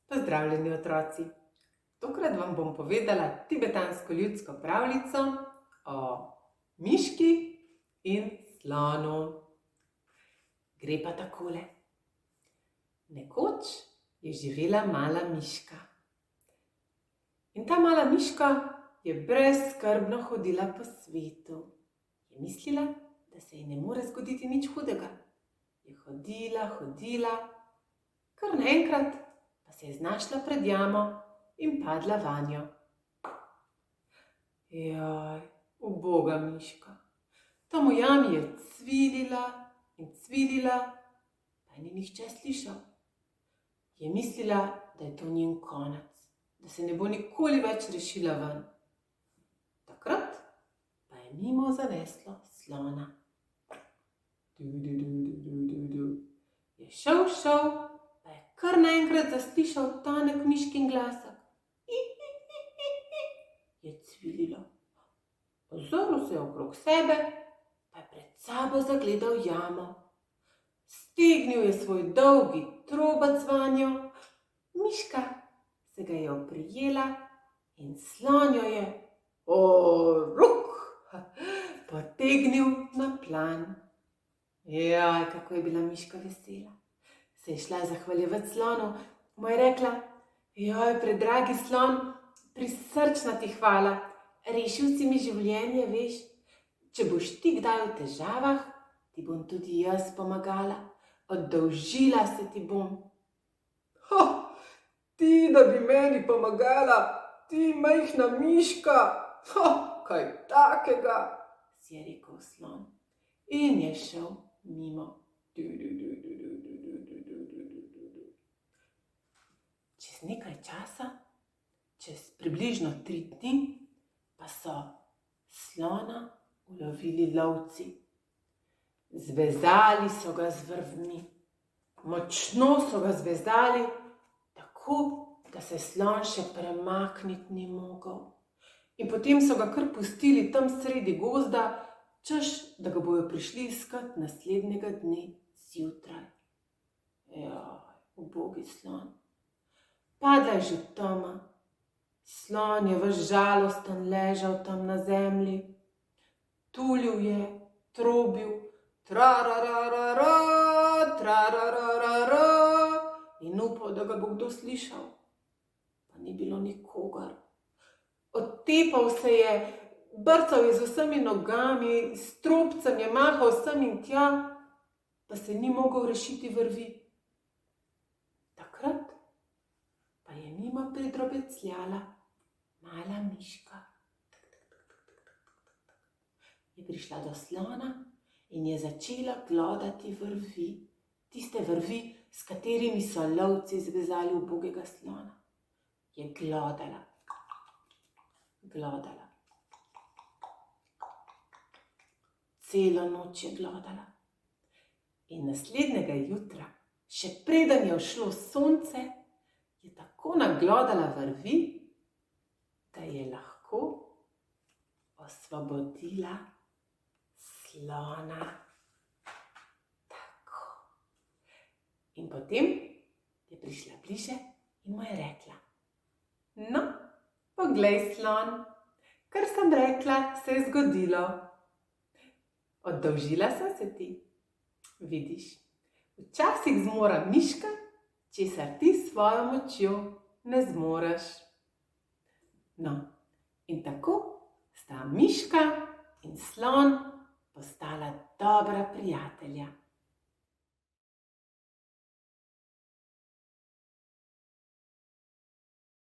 Pozdravljeni otroci! Tokrat vam bom povedala tibetansko ljudsko pravljico o miški in slonu. Gre pa takole. Nekoč je živela mala miška. In ta mala miška je brezskrbno hodila po svetu. Je mislila, da se ji ne more zgoditi nič hudega. Je hodila, kar naenkrat pa se je znašla pred jamo in padla vanjo. Jaj, uboga miška, tam v jami je cvilila, pa je ni nihče slišal. Je mislila, da je to njen konec, da se ne bo nikoli več rešila ven. Takrat pa je mimo zaneslo slona. Je šel, pa je kar naenkrat zaslišal tanek miškin glasek. Je cvililo. Ozrl se je okrog sebe, pa je pred sabo zagledal jamo. Stegnil je svoj dolgi trobec vanjo, miška se ga je oprijela in slon jo je potegnil na plan. Jaj, kako je bila miška vesela. Se je šla zahvaljevati slonu, mu je rekla: jaj, predragi slon, prisrčna ti hvala, rešil si mi življenje, veš. Če boš ti kdaj v težavah, ti bom tudi jaz pomagala, oddolžila se ti bom. Ti, da bi meni pomagala, ti majhna miška, kaj takega, si je rekel slon in je šel mimo. Čez nekaj časa, čez približno 3 dni, pa so slona ulovili lovci. Zvezali so ga z vrvmi, močno so ga zvezali, tako da se slon še premakniti ni mogel. In potem so ga kar pustili tam sredi gozda, češ, da ga bojo prišli iskat naslednjega dne zjutraj. Jaj, ubogi slon. Padla je že tema. Slon je ves žalosten ležal tam na zemlji. Tulil je, trobil, trarararara, trarararara, in upal, da ga bo kdo slišal. Pa ni bilo nikogar. Otepal se je, brcal je z vsemi nogami, s trobcem je mahal sem in tja, pa se ni mogel rešiti vrvi. Takrat pa je mimo pridrobecljala mala miška. Je prišla do slona in je začela glodati vrvi, tiste vrvi, s katerimi so lovci zvezali ubogega slona. Je glodala. Celo noč je glodala. In naslednjega jutra, še preden je vzšlo sonce, je tako naglodala vrvi, da je lahko osvobodila slona. Tako. In potem je prišla bliže in mu je rekla: no, poglej, slon, kar sem rekla, se je zgodilo. Oddolžila sem se ti. Vidiš, včasih zmora miška, česar ti s svojo močjo ne zmoreš. No, in tako sta miška in slon postala dobra prijatelja.